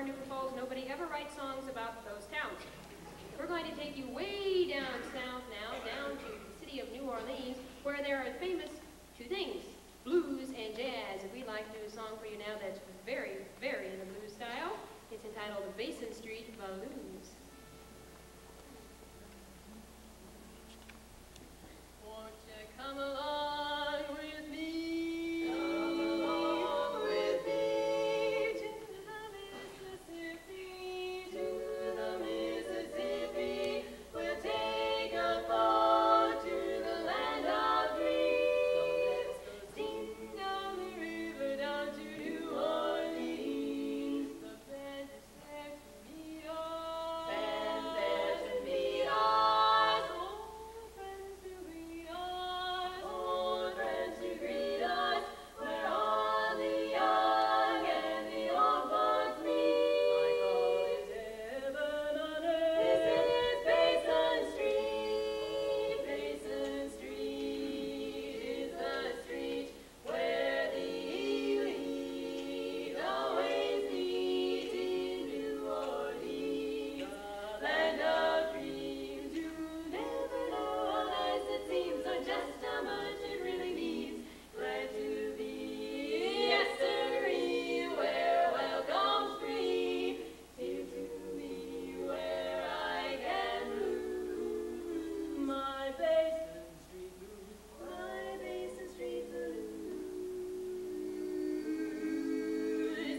New Falls, nobody ever writes songs about those towns. We're going to take you way down south now, down to the city of New Orleans, where there are famous two things, blues and jazz. And we'd like to do a song for you now that's very, very in the blues style. It's entitled Basin Street Blues. Won't you come along with me? Come along with me to the Mississippi, to the Mississippi. We'll take a boat to the land of dreams. Steam down the river down to New Orleans. The band is there to meet us. Band's there to meet us. Old friends to greet us. Old friends to greet us. Where all the young and the old ones meet. Like all is heaven on earth. This is Basin Street. Basin Street is the street where the elite always meet in New Orleans. Land of dreams, you never know how nice it seems, or just how much it really means. Glad to be history where welcome's free. Here to be where I can lose my Basin Street blues, my Basin Street blues.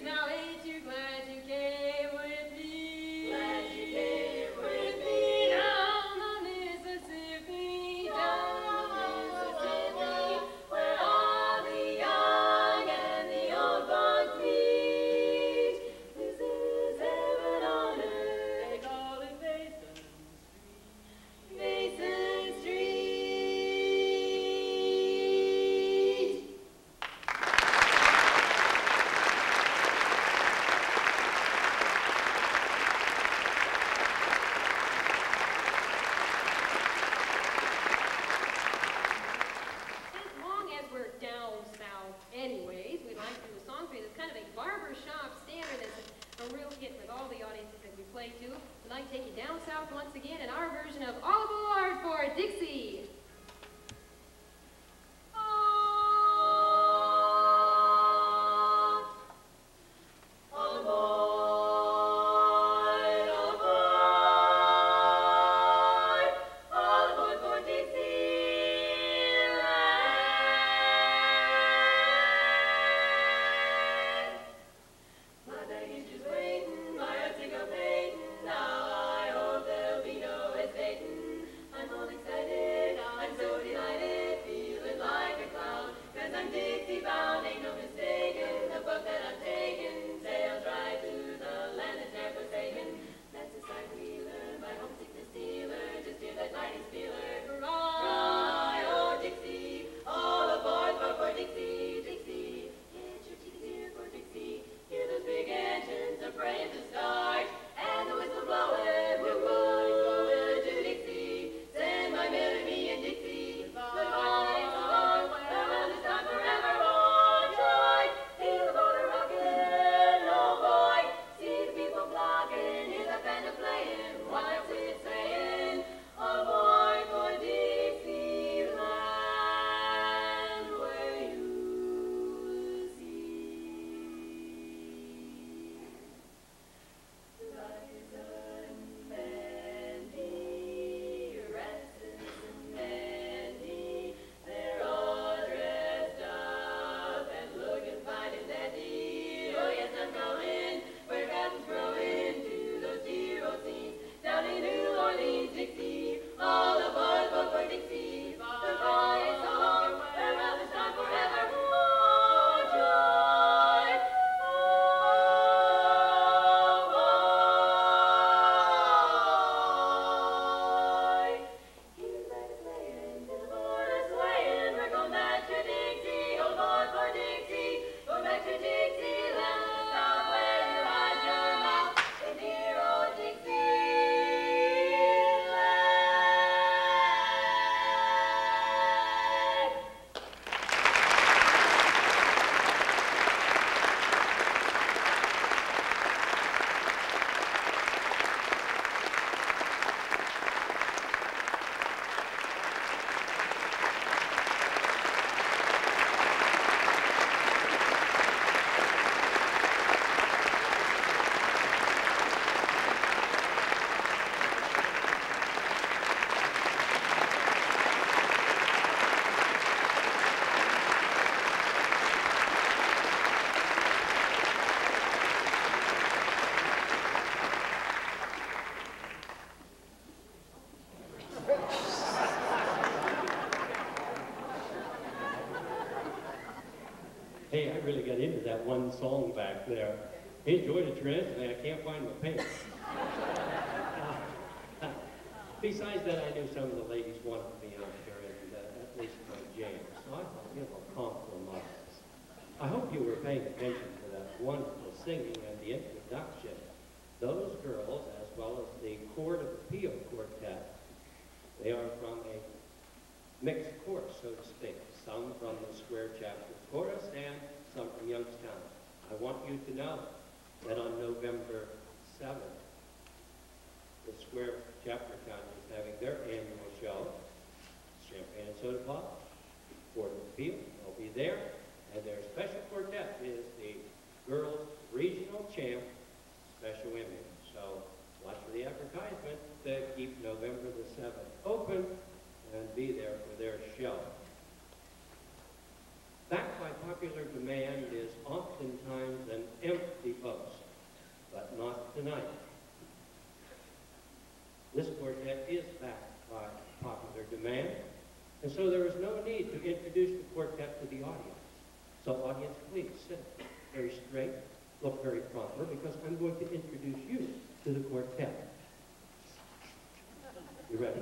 Now ain't you glad you came with me? Glad you came with me down the Mississippi, down the Mississippi, where all the young and the old ones meet. This is heaven on earth. They call it Basin Street. Basin Street. As long as we're down south anyways, we'd like to do a song for you that's kind of a barbershop standard that's a real hit with all the audiences that we play to. We'd like to take you down south once again in our version of All Aboard for Dixie. All aboard, all aboard for Dixieland. My baggage is waiting, my anticipating. Now I hope there'll be no hesitating. I'm all excited, Hey, I really got into that one song back there. Enjoyed the trends, and I can't find my pants. Besides that, I knew some of the ladies wanted me out there, and at least my jam. So I thought, you know, compromise. I hope you were paying attention to that wonderful singing and the introduction. Those girls, as well as the Court of Appeal Quartet, they are from a mixed chorus, so to speak. Some from the Square Chapter Chorus and some from Youngstown. I want you to know that on November 7th, the Square Chapter Town is having their annual show, Champagne and Soda Pop, Court of Appeal, they'll be there, and their special quartet is the Girls Regional Champ Special Image. So watch for the advertisement to keep November the 7th open and be there for their show. Backed by popular demand is oftentimes an empty post, but not tonight. This quartet is backed by popular demand, and so there is no need to introduce the quartet to the audience. So audience, please sit very straight, look very proper, because I'm going to introduce you to the quartet. You ready?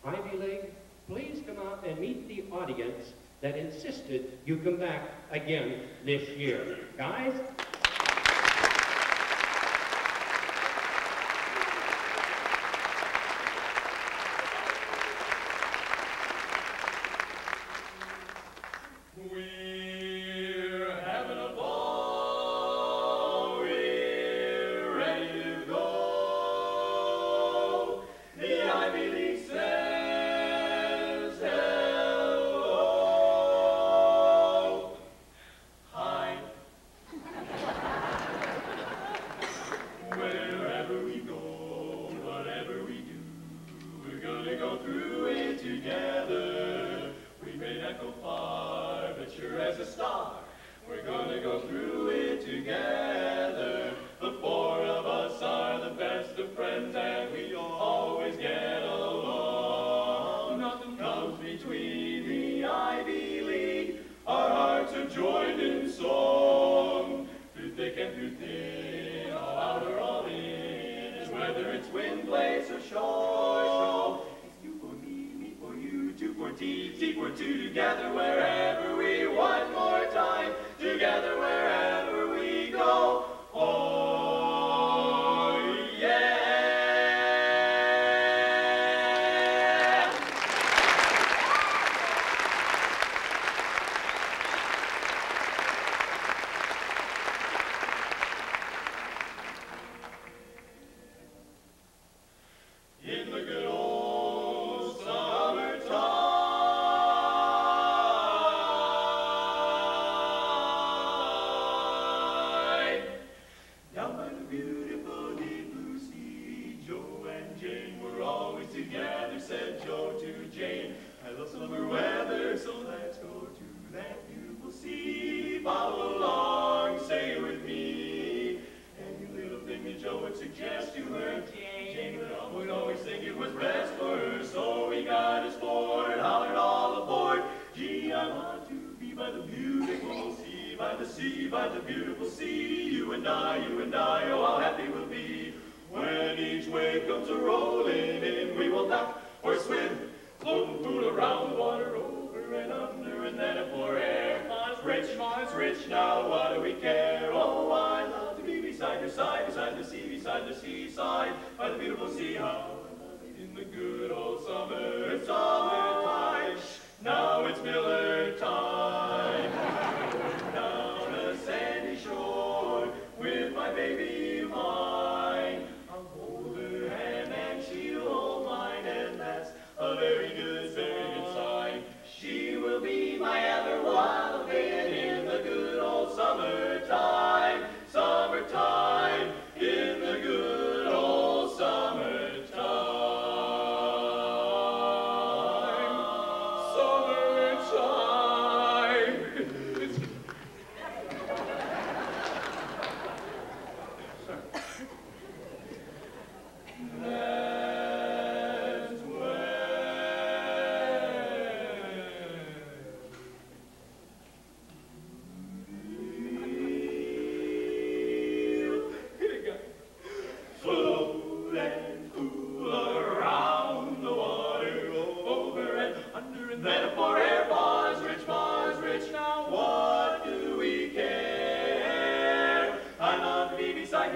Ivy League, please come out and meet the audience that insisted you come back again this year. Guys?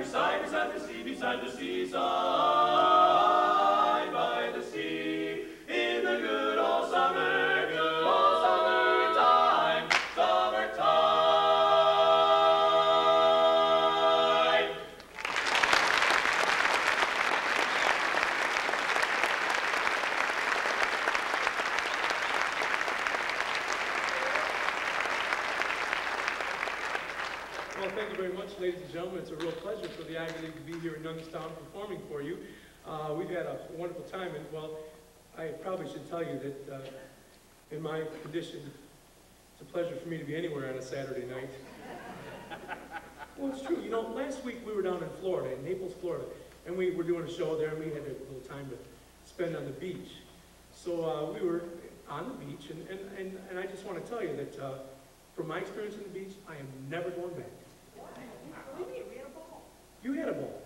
side, beside the sea, beside the seaside, by the sea, in the good old summertime, summertime. Well, thank you very much, ladies and gentlemen. It's a real pleasure for the Ivy League to be here in Youngstown performing for you. We've had a wonderful time, and well, I probably should tell you that in my condition, it's a pleasure for me to be anywhere on a Saturday night. Well, it's true. You know, last week we were down in Florida, in Naples, Florida, and we were doing a show there, and we had a little time to spend on the beach. So we were on the beach, and I just want to tell you that from my experience on the beach, I am never going back. What do you mean? We had a ball. You had a ball.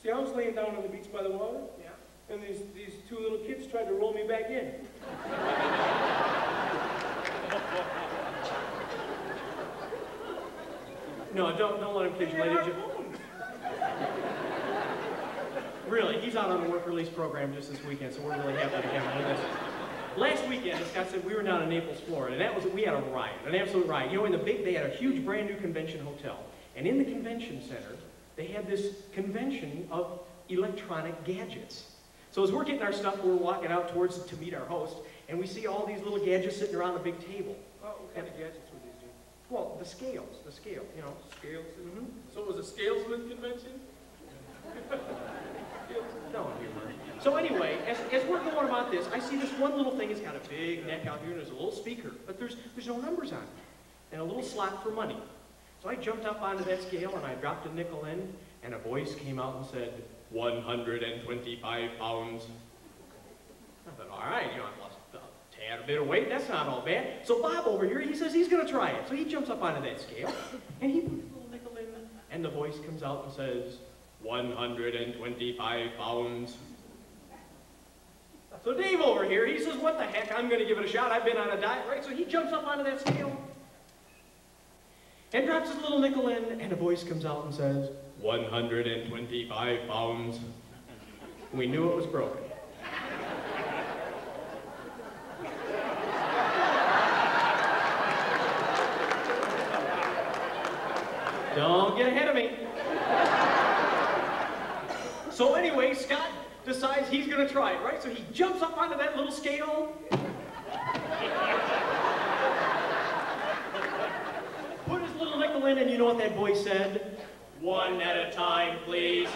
See, I was laying down on the beach by the water, Yeah. and these two little kids tried to roll me back in. No, don't let him kid you, ladies. Really, he's out on a work release program just this weekend, so we're really happy to have him with us. Last weekend, as Scott said, we were down in Naples, Florida, and we had a riot, an absolute riot. You know, they had a huge brand new convention hotel, and in the convention center, they had this convention of electronic gadgets. So as we're getting our stuff, we're walking out to meet our host, and we see all these little gadgets sitting around a big table. What kind of gadgets were these, Jim? Well, the scale, you know. Scales? Mm-hmm. So it was a scalesman convention? No humor. So anyway, as we're going about this, I see this one little thing. It's got a big neck out here, and there's a little speaker, but there's no numbers on it, and a little slot for money. So I jumped up onto that scale, and I dropped a nickel in, and a voice came out and said, 125 pounds. I thought, all right, you know, I've lost a tad bit of weight. That's not all bad. So Bob over here, he says he's going to try it. So he jumps up onto that scale, and he puts his little nickel in, and the voice comes out and says, 125 pounds. So Dave over here, he says, what the heck, I'm going to give it a shot. I've been on a diet, right? So he jumps up onto that scale and drops his little nickel in, and a voice comes out and says, 125 pounds. We knew it was broken. Don't get ahead of me. So anyway, Scott decides he's going to try it, right? So he jumps up onto that little scale. Put his little nickel in, and you know what that voice said? One at a time, please.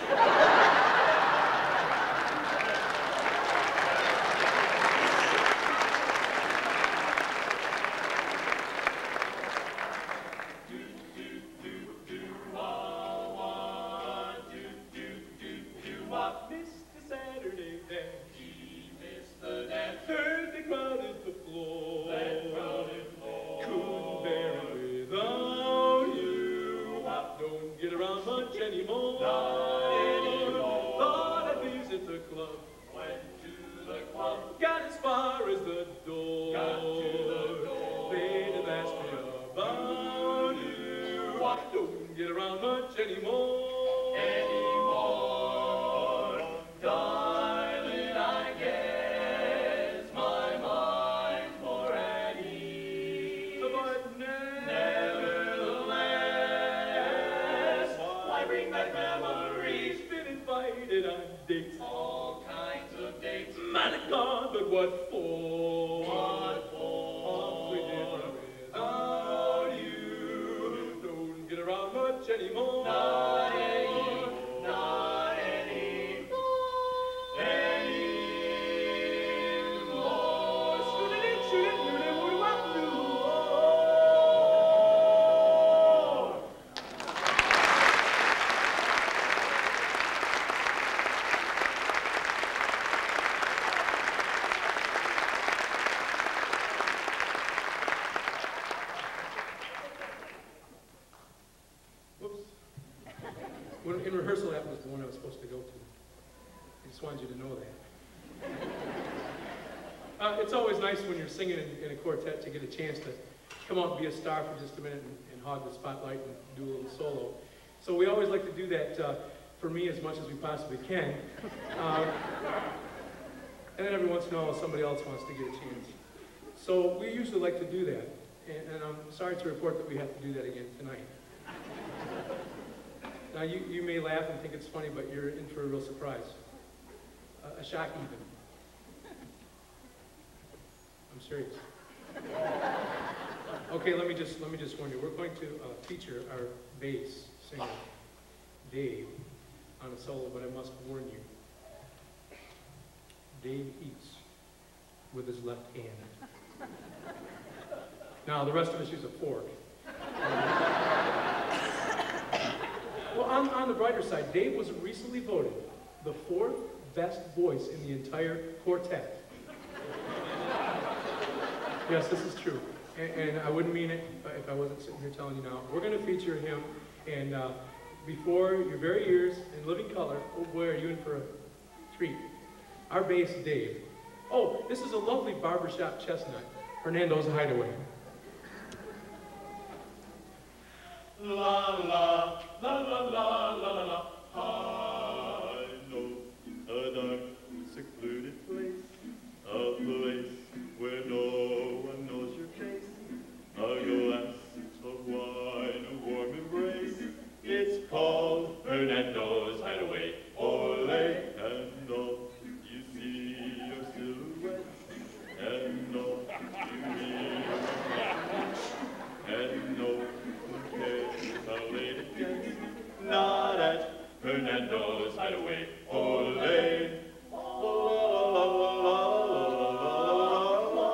In rehearsal, that was the one I was supposed to go to. I just wanted you to know that. It's always nice when you're singing in a quartet to get a chance to come out and be a star for just a minute and hog the spotlight and do a little solo. So we always like to do that for me as much as we possibly can. And then every once in a while somebody else wants to get a chance. So we usually like to do that. And I'm sorry to report that we have to do that again tonight. Now you may laugh and think it's funny, but you're in for a real surprise. A shock even. I'm serious. Okay, let me just warn you. We're going to feature our bass singer, Dave, on a solo, but I must warn you. Dave eats with his left hand. Now, the rest of us use a fork. Well, on the brighter side, Dave was recently voted the 4th best voice in the entire quartet. Yes, this is true. And I wouldn't mean it if I wasn't sitting here telling you now. We're going to feature him, and before your very ears, in living color, oh boy, are you in for a treat. Our bass, Dave. Oh, this is a lovely barbershop chestnut, Hernando's Hideaway. La la la la la la la la. I know a dark, secluded place, a place where no one knows your face. A glass of wine, a warm embrace. It's called Hernando's Hideaway. Ole, and all you see are silhouettes, and all you hear and no one cares how late it gets. Not at Hernando's Hideaway. Ole, la la la la la la.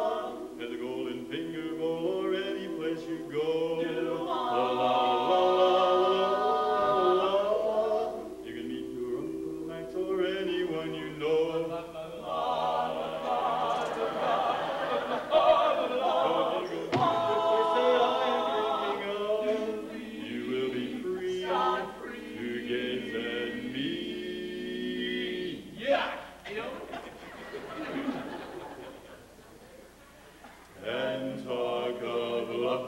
At the Golden Finger Bowl or any place you go. La la la la la. You can meet your Uncle Max or anyone you know. La la la la la. You will be free to gaze at me. Yeah, you know. And talk of love.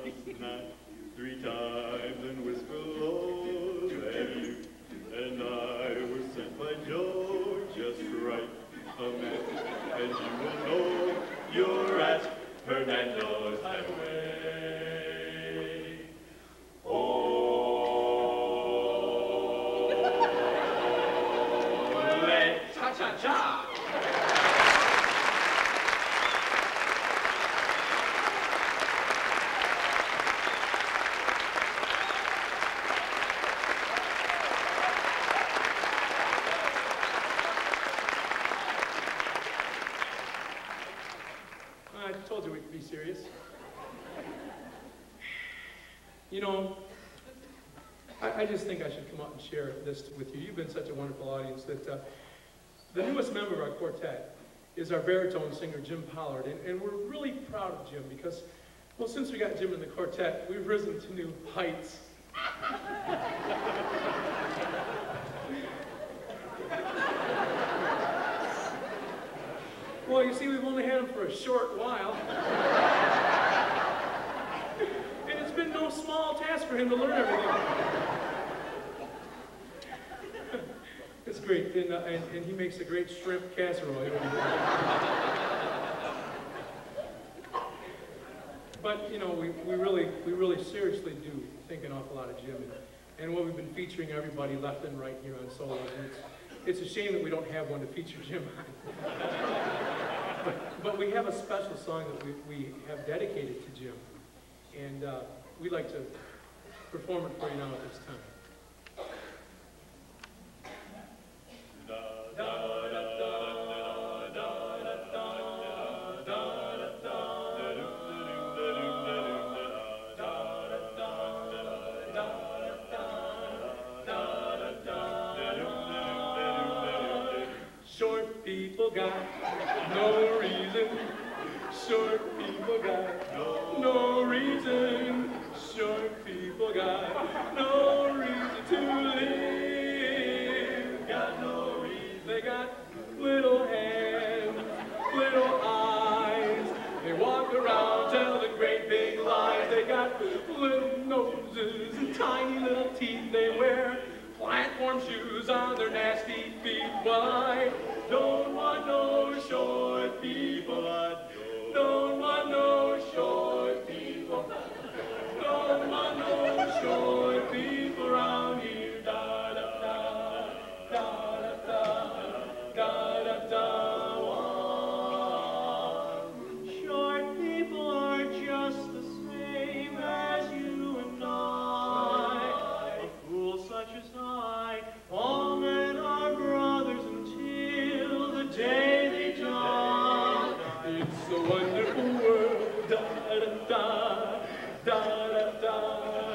Just knock 3 times and whisper low that you and I were sent by Joe. Just write a message and you will know you're at Hernando's Hideaway. Ole, cha-cha-cha! I told you we'd be serious. You know, I just think I should come out and share this with you. You've been such a wonderful audience that the newest member of our quartet is our baritone singer, Jim Pollard. And we're really proud of Jim because, well, since we got Jim in the quartet, we've risen to new heights. Well, you see, we've only had him for a short while. And it's been no small task for him to learn everything. It's great, and he makes a great shrimp casserole. But, you know, we really seriously do think an awful lot of Jim. And what we've been featuring everybody left and right here on solos. And it's a shame that we don't have one to feature Jim on. But we have a special song that we have dedicated to Jim. And we'd like to perform it for you now at this time. Short people got no reason. Short people got no reason. Short people got no reason to live. Got no reason. They got little hands, little eyes. They walk around telling great big lies. They got little noses and tiny little teeth. They wear platform shoes on their nasty feet. Well, I don't want no short people. I don't want no short people. Don't want no short people around here. Da da da da da da da da. Short people are just the same as you and I. A fool such as I, all men are brothers until the day they die. It's a wonderful world. Da da da da da da.